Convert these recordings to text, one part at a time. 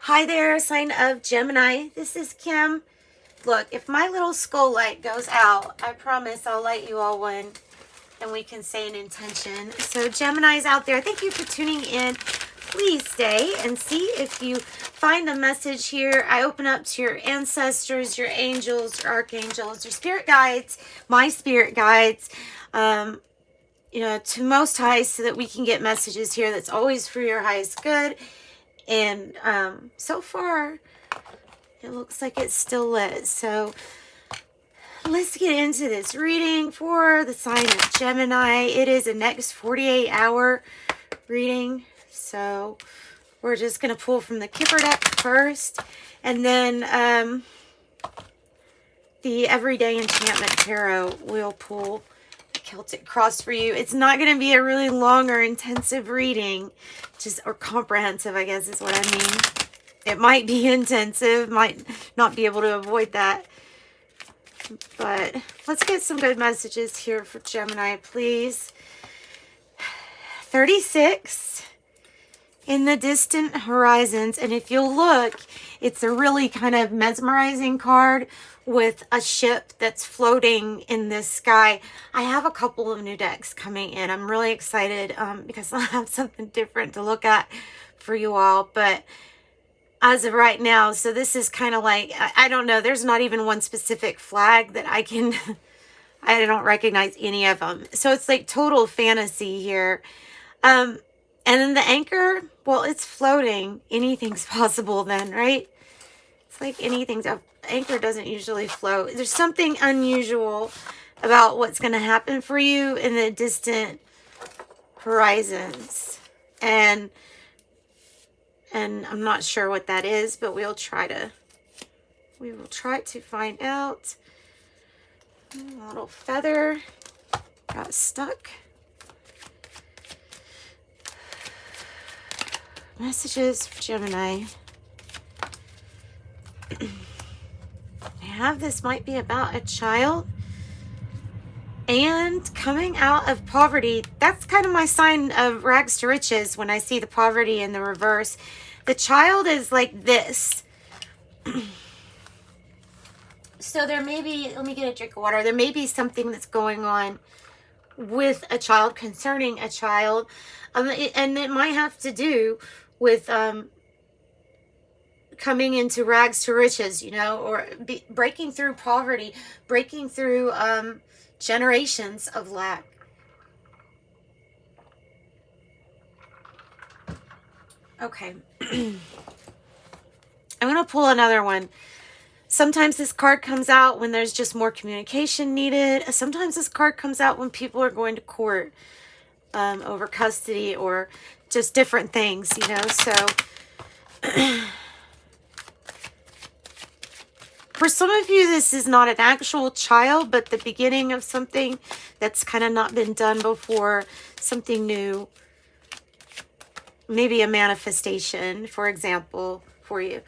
Hi there, sign of Gemini. This is Kim. Look, if my little skull light goes out, I promise I'll light you all one and we can say an intention. So Gemini's out there, thank you for tuning in. Please stay and see if you find a message here. I open up to your ancestors, your angels, your archangels, your spirit guides, my spirit guides, to Most High, so that we can get messages here that's always for your highest good. And so far, it looks like it's still lit. So let's get into this reading for the sign of Gemini. It is a next 48-hour reading. So we're just going to pull from the Kipper deck first. And then the Everyday Enchantment Tarot will pull Celtic Cross for you. It's not going to be a really long or intensive reading, or comprehensive, I guess is what I mean. It might be intensive, might not be able to avoid that. But let's get some good messages here for Gemini, please. 36 in the distant horizons. And if you'll look, it's a really kind of mesmerizing card with a ship that's floating in this sky. I have a couple of new decks coming in. I'm really excited because I'll have something different to look at for you all. But as of right now, so this is kind of like, I don't know, there's not even one specific flag that I can, I don't recognize any of them. So it's like total fantasy here. And then the anchor, well, it's floating. Anything's possible then, right? It's like anything's up. Anchor doesn't usually float. There's something unusual about what's going to happen for you in the distant horizons. And I'm not sure what that is, but we will try to find out. A little feather got stuck. Messages for Gemini. This might be about a child and coming out of poverty. That's kind of my sign of rags to riches when I see the poverty in the reverse. The child is like this. So there may be, let me get a drink of water. There may be something that's going on with a child, concerning a child. And it might have to do with coming into rags to riches, or breaking through poverty, breaking through generations of lack. Okay. I'm going to pull another one. Sometimes this card comes out when there's just more communication needed. Sometimes this card comes out when people are going to court over custody or just different things, so... For some of you, this is not an actual child, but the beginning of something that's kind of not been done before, something new. Maybe a manifestation, for example, for you.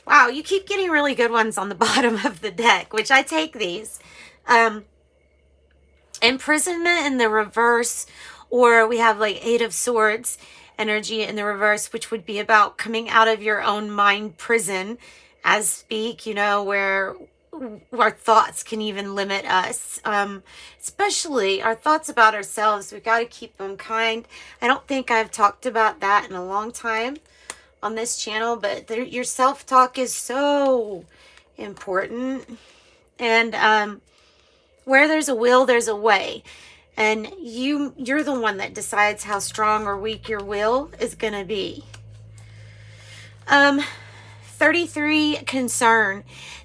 Wow, you keep getting really good ones on the bottom of the deck, which I take these. Imprisonment in the reverse, or we have like Eight of Swords energy in the reverse, which would be about coming out of your own mind prison, as speak, where our thoughts can even limit us, especially our thoughts about ourselves. We've got to keep them kind. I don't think I've talked about that in a long time on this channel, but your self-talk is so important. And where there's a will, there's a way. And you're the one that decides how strong or weak your will is going to be. 33, concern.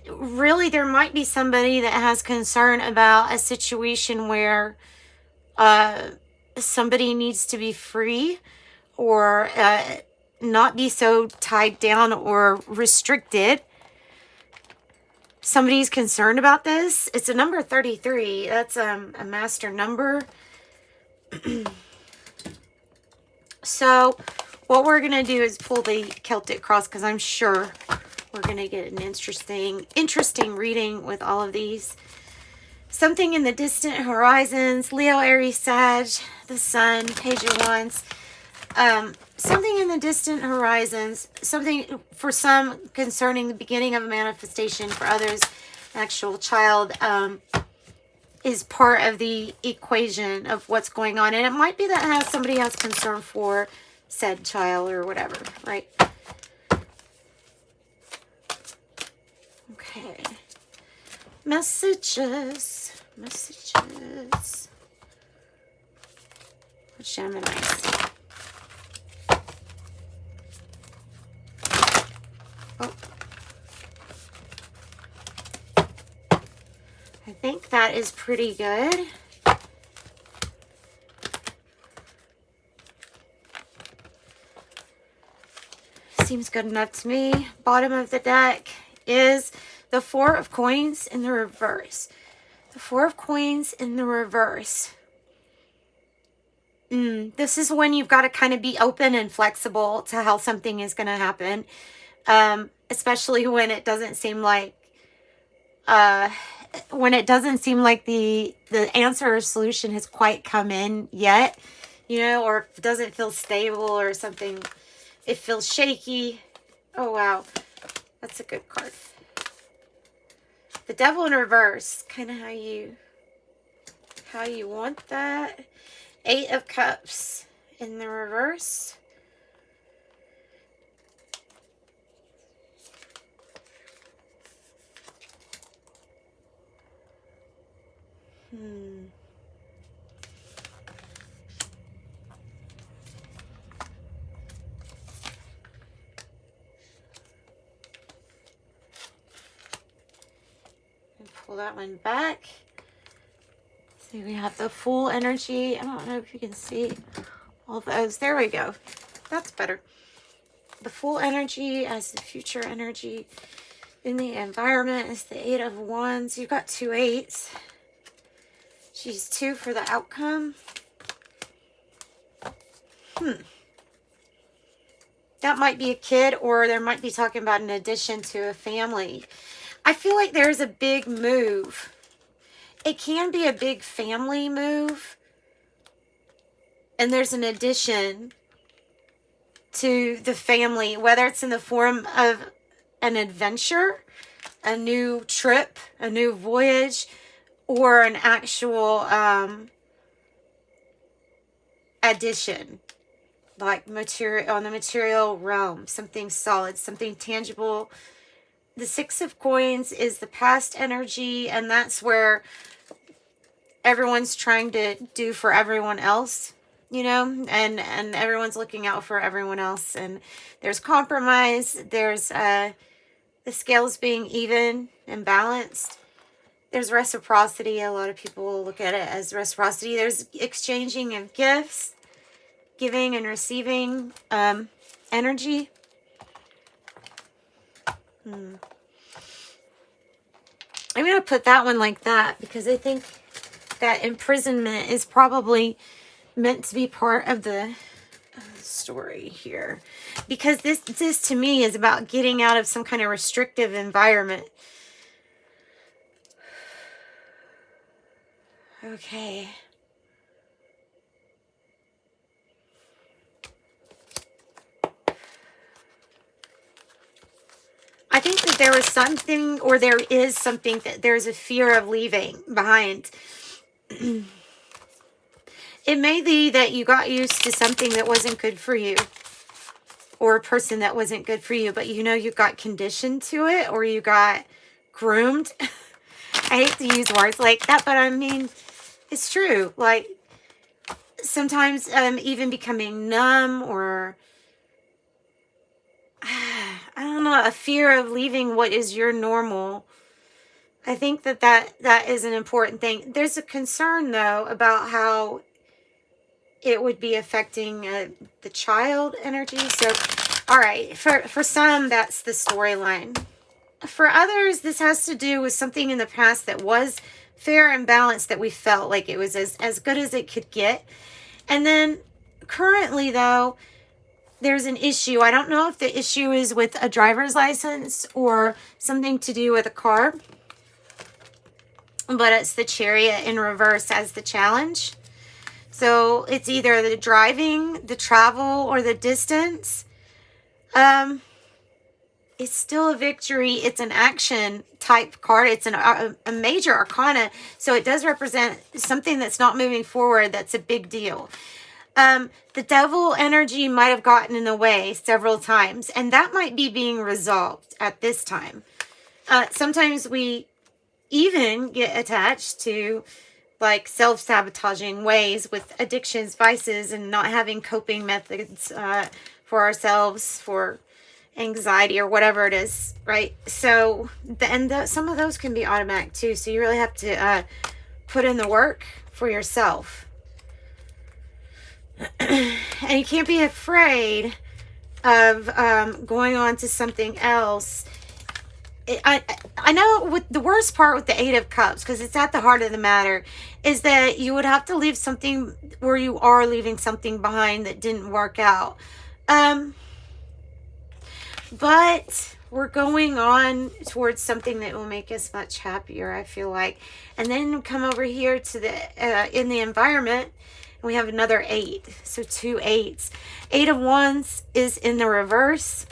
Really, there might be somebody that has concern about a situation where somebody needs to be free or not be so tied down or restricted. Somebody's concerned about this. It's a number 33. That's a master number. So what we're going to do is pull the Celtic Cross, because I'm sure we're going to get an interesting reading with all of these. Something in the distant horizons. Leo, Aries, Sag, the Sun, Page of Wands. Something in the distant horizons, something for some concerning the beginning of a manifestation, for others, actual child, is part of the equation of what's going on. And it might be that somebody has concern for said child or whatever, right? Okay. Messages. Geminis. Oh. I think that is pretty good. Seems good enough to me. Bottom of the deck is the Four of Coins in the reverse. The Four of Coins in the reverse. This is when you've got to kind of be open and flexible to how something is going to happen. Especially when it doesn't seem like the answer or solution has quite come in yet, you know, or if it doesn't feel stable or something. It feels shaky. Oh, wow. That's a good card. The Devil in reverse. Kind of how you want that. Eight of Cups in the reverse. Pull that one back. See, we have the Fool energy. I don't know if you can see all those. There we go. That's better. The Fool energy as the future energy in the environment is the Eight of Wands. You've got two eights. She's two for the outcome. That might be a kid, or there might be talking about an addition to a family. I feel like there's a big move. It can be a big family move. And there's an addition to the family, whether it's in the form of an adventure, a new trip, a new voyage, or an actual addition. Like material, on the material realm, something solid, something tangible. The Six of Coins is the past energy, and that's where everyone's trying to do for everyone else, you know, and everyone's looking out for everyone else, and there's compromise, there's the scales being even and balanced, there's reciprocity. A lot of people will look at it as reciprocity. There's exchanging of gifts, giving and receiving energy. I'm going to put that one like that because I think that imprisonment is probably meant to be part of the story here. Because this to me is about getting out of some kind of restrictive environment. Okay. I think that there was something, or there is something, that there's a fear of leaving behind. It may be that you got used to something that wasn't good for you, or a person that wasn't good for you, but you know you got conditioned to it, or you got groomed. I hate to use words like that, but I mean, it's true. Like, sometimes even becoming numb, or I don't know, a fear of leaving what is your normal. I think that is an important thing. There's a concern, though, about how it would be affecting the child energy. So, all right, for some, that's the storyline. For others, this has to do with something in the past that was fair and balanced, that we felt like it was as good as it could get. And then currently, though, there's an issue. I don't know if the issue is with a driver's license or something to do with a car, but it's the Chariot in reverse as the challenge. So it's either the driving, the travel, or the distance. It's still a victory. It's an action type card. It's a major arcana. So it does represent something that's not moving forward. That's a big deal. The devil energy might have gotten in the way several times, and that might be being resolved at this time. Sometimes we even get attached to like self-sabotaging ways with addictions, vices, and not having coping methods for ourselves, for anxiety or whatever it is, right? So, some of those can be automatic too. So you really have to put in the work for yourself. And you can't be afraid of going on to something else. I know with the worst part with the Eight of Cups, because it's at the heart of the matter, is that you would have to leave something, where you are leaving something behind that didn't work out. But we're going on towards something that will make us much happier, I feel like. And then come over here to the in the environment, and we have another 8. So 2 8s. 8 of Wands is in the reverse.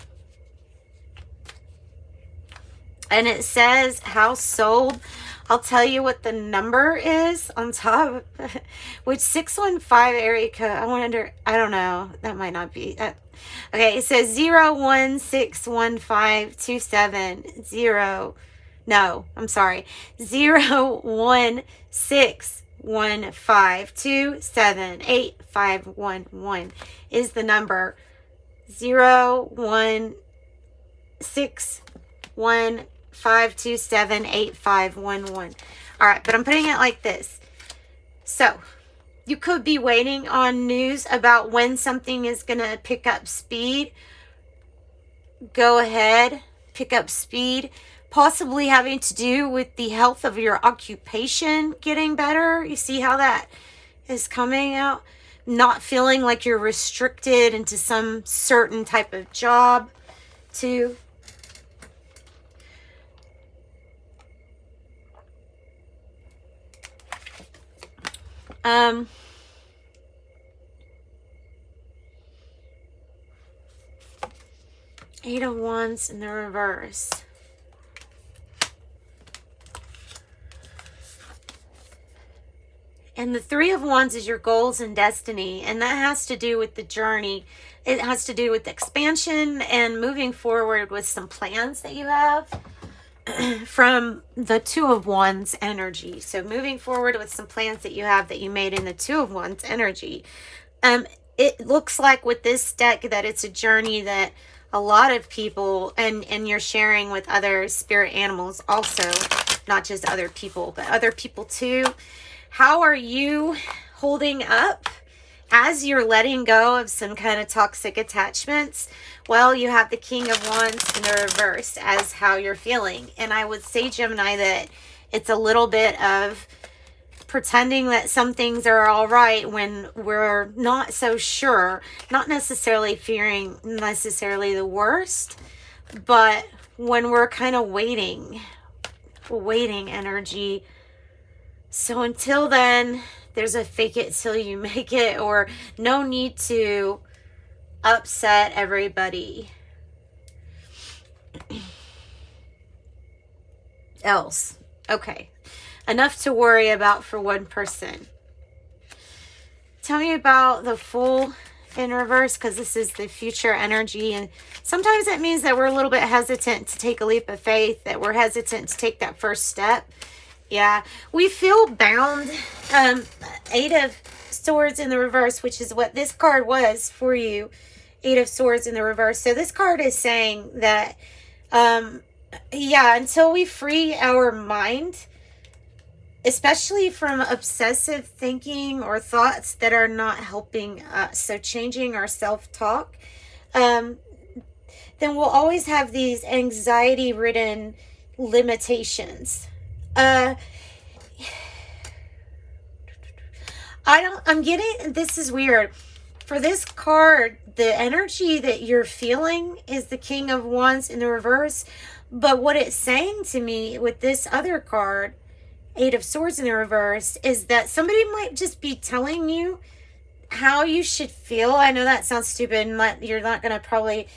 And it says house sold. I'll tell you what the number is on top. Which 615 area code. I don't know. That might not be. Okay, it says 0161527 No, I'm sorry. 01615278511 is the number. 01615278511. All right, but I'm putting it like this. So, you could be waiting on news about when something is going to pick up speed. Go ahead, pick up speed. Possibly having to do with the health of your occupation getting better. You see how that is coming out? Not feeling like you're restricted into some certain type of job too. Eight of Wands in the reverse. And the 3 of Wands is your goals and destiny. And that has to do with the journey. It has to do with expansion and moving forward with some plans that you have from the 2 of Wands energy. So moving forward with some plans that you have that you made in the 2 of Wands energy. It looks like with this deck that it's a journey that a lot of people, and you're sharing with other spirit animals also, not just other people, but other people too. How are you holding up as you're letting go of some kind of toxic attachments? Well, you have the King of Wands in the reverse as how you're feeling. And I would say, Gemini, that it's a little bit of pretending that some things are all right when we're not so sure. Not necessarily fearing necessarily the worst, but when we're kind of waiting energy. So until then, there's a fake it till you make it, or no need to upset everybody else. Okay. Enough to worry about for one person. Tell me about the Fool in reverse, because this is the future energy. And sometimes that means that we're a little bit hesitant to take a leap of faith, that we're hesitant to take that first step. Yeah, we feel bound. 8 of Swords in the reverse, which is what this card was for you. 8 of Swords in the reverse. So this card is saying that, yeah, until we free our mind, especially from obsessive thinking or thoughts that are not helping us, so changing our self-talk, then we'll always have these anxiety-ridden limitations. I'm getting, this is weird. For this card, the energy that you're feeling is the King of Wands in the reverse. But what it's saying to me with this other card Eight of Swords in the reverse is that somebody might just be telling you how you should feel. I know that sounds stupid and you're not going to probably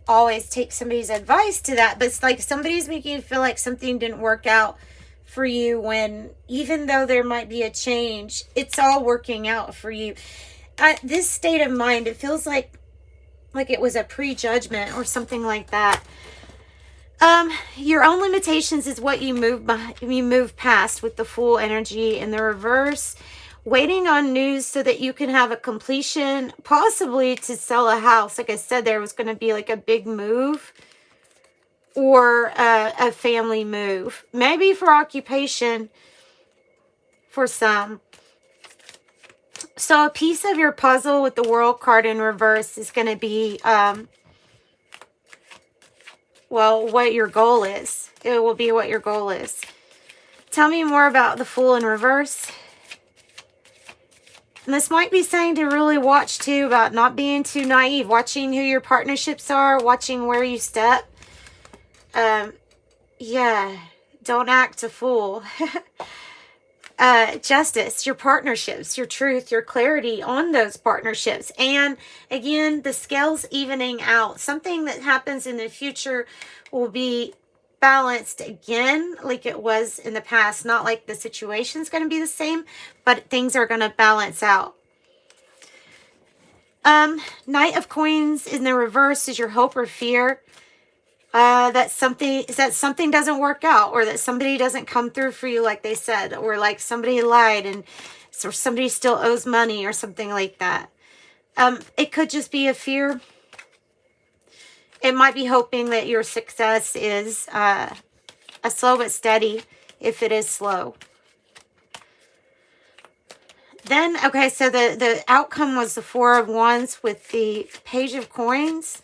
always take somebody's advice to that, but it's like somebody's making you feel like something didn't work out for you, when even though there might be a change, it's all working out for you. This state of mind, it feels like it was a prejudgment or something like that. Your own limitations is what you move past with the Fool energy in the reverse. Waiting on news so that you can have a completion, possibly to sell a house. Like I said, there was going to be like a big move or a family move. Maybe for occupation for some. So a piece of your puzzle with the World card in reverse is going to be, well, what your goal is. It will be what your goal is. Tell me more about the Fool in reverse. And this might be saying to really watch, too, about not being too naive. Watching who your partnerships are. Watching where you step. Yeah. Don't act a fool. Justice. Your partnerships. Your truth. Your clarity on those partnerships. And, again, the scales evening out. Something that happens in the future will be balanced again like it was in the past. Not like the situation's going to be the same, but things are going to balance out. Knight of Coins in the reverse is your hope or fear that something doesn't work out, or that somebody doesn't come through for you like they said, or like somebody lied and so somebody still owes money or something like that. It could just be a fear. It might be hoping that your success is a slow but steady, if it is slow. Then, okay, so the outcome was the Four of Wands with the Page of Coins.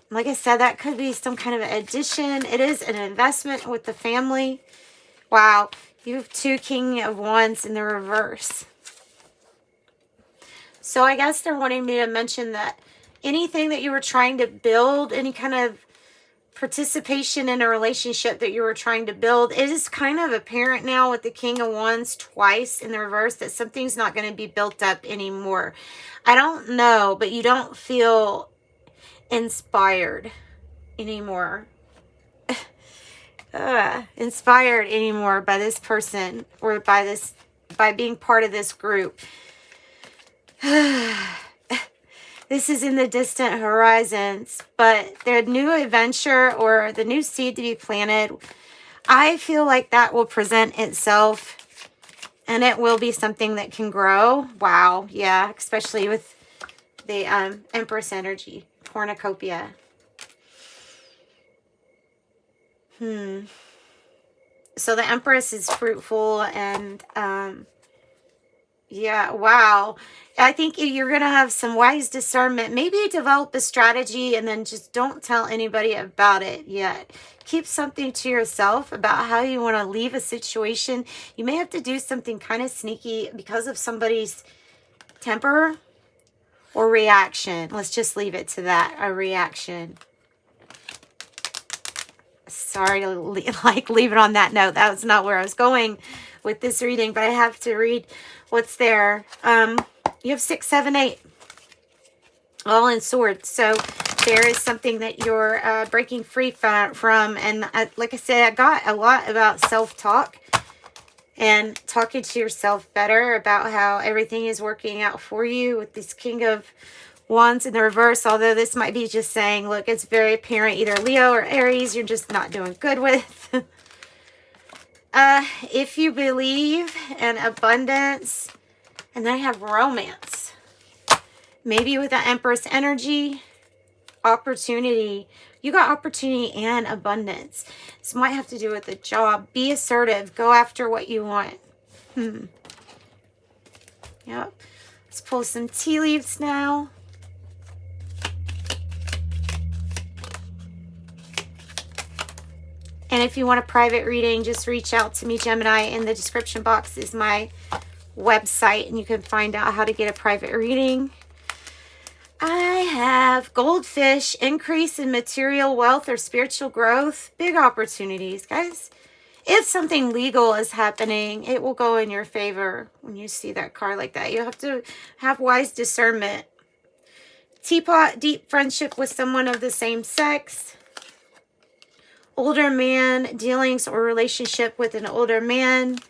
Like I said, that could be some kind of addition. It is an investment with the family. Wow, you have two King of Wands in the reverse. So I guess they're wanting me to mention that anything that you were trying to build, any kind of participation in a relationship that you were trying to build, it is kind of apparent now with the King of Wands twice in the reverse that something's not going to be built up anymore. I don't know, but you don't feel inspired anymore. Inspired anymore by this person or by being part of this group. This is in the distant horizons, but the new adventure or the new seed to be planted, I feel like that will present itself and it will be something that can grow. Wow. Yeah. Especially with the Empress energy, cornucopia. So the Empress is fruitful and, yeah, wow. I think you're going to have some wise discernment. Maybe develop a strategy and then just don't tell anybody about it yet. Keep something to yourself about how you want to leave a situation. You may have to do something kind of sneaky because of somebody's temper or reaction. Let's just leave it to that, a reaction. Sorry to leave it on that note. That was not where I was going with this reading, but I have to read what's there. You have 6, 7, 8, all in swords. So there is something that you're breaking free from. And like I said, I got a lot about self-talk and talking to yourself better about how everything is working out for you with this King of Wands in the reverse. Although this might be just saying, look, it's very apparent either Leo or Aries you're just not doing good with. If you believe in abundance, and then I have romance. Maybe with the Empress energy, opportunity. You got opportunity and abundance. This might have to do with the job. Be assertive. Go after what you want. Yep. Let's pull some tea leaves now. And if you want a private reading, just reach out to me, Gemini. In the description box is my website, and you can find out how to get a private reading. I have Goldfish, increase in material wealth or spiritual growth. Big opportunities, guys. If something legal is happening, it will go in your favor when you see that card like that. You have to have wise discernment. Teapot, deep friendship with someone of the same sex. Older man, dealings or relationship with an older man.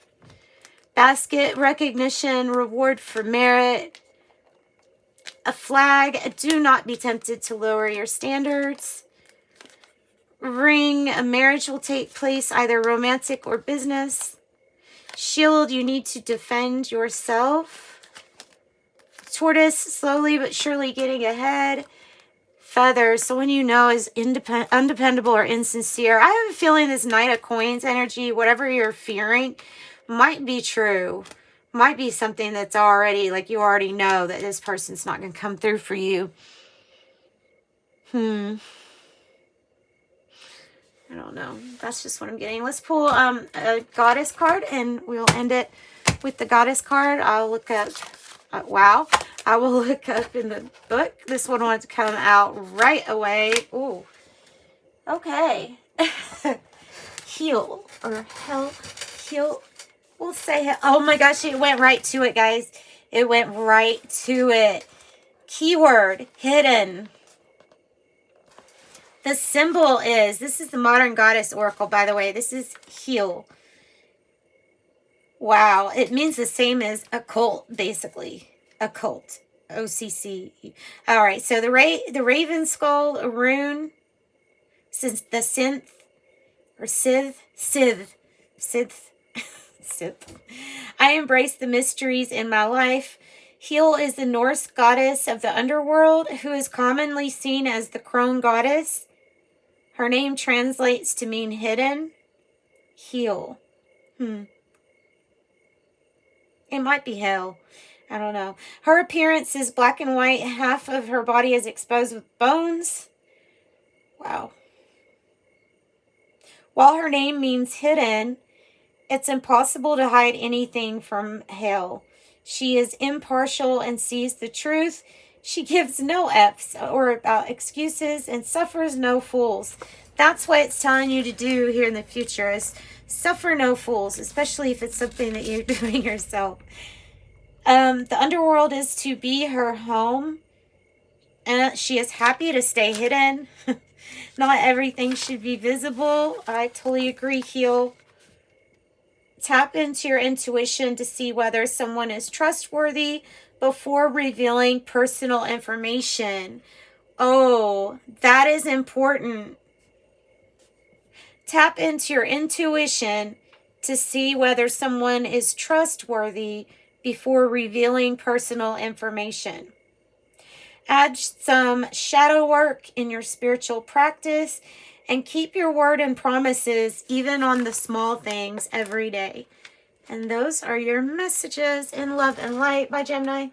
Basket, recognition, reward for merit. A flag, do not be tempted to lower your standards. Ring, a marriage will take place, either romantic or business. Shield, you need to defend yourself. Tortoise, slowly but surely getting ahead. Feather, someone you know is undependable or insincere. I have a feeling this Knight of Coins energy, whatever you're fearing, might be true. Might be something that's already, like you already know that this person's not going to come through for you. I don't know. That's just what I'm getting. Let's pull a goddess card and we'll end it with the goddess card. I'll look up, wow. I will look up in the book. This one wants to come out right away. Ooh. Okay. Heal or help. Heal. We'll say, oh my gosh, it went right to it, guys. It went right to it. Keyword, hidden. The symbol is, this is the Modern Goddess Oracle, by the way. This is heal. Wow. It means the same as occult, basically. Occult. OCC. All right. So the raven skull, a rune. Since the synth, or Sith. I embrace the mysteries in my life. Heal is the Norse goddess of the underworld, who is commonly seen as the crone goddess. Her name translates to mean hidden. Heal. It might be hell. I don't know. Her appearance is black and white. Half of her body is exposed with bones. Wow. While her name means hidden, it's impossible to hide anything from hell. She is impartial and sees the truth. She gives no F's or excuses and suffers no fools. That's what it's telling you to do here in the future, is suffer no fools, especially if it's something that you're doing yourself. The underworld is to be her home, and she is happy to stay hidden. Not everything should be visible. I totally agree, Heal. Tap into your intuition to see whether someone is trustworthy before revealing personal information. Oh, that is important. Tap into your intuition to see whether someone is trustworthy before revealing personal information. Add some shadow work in your spiritual practice and keep your word and promises even on the small things every day. And those are your messages in love and light by Gemini.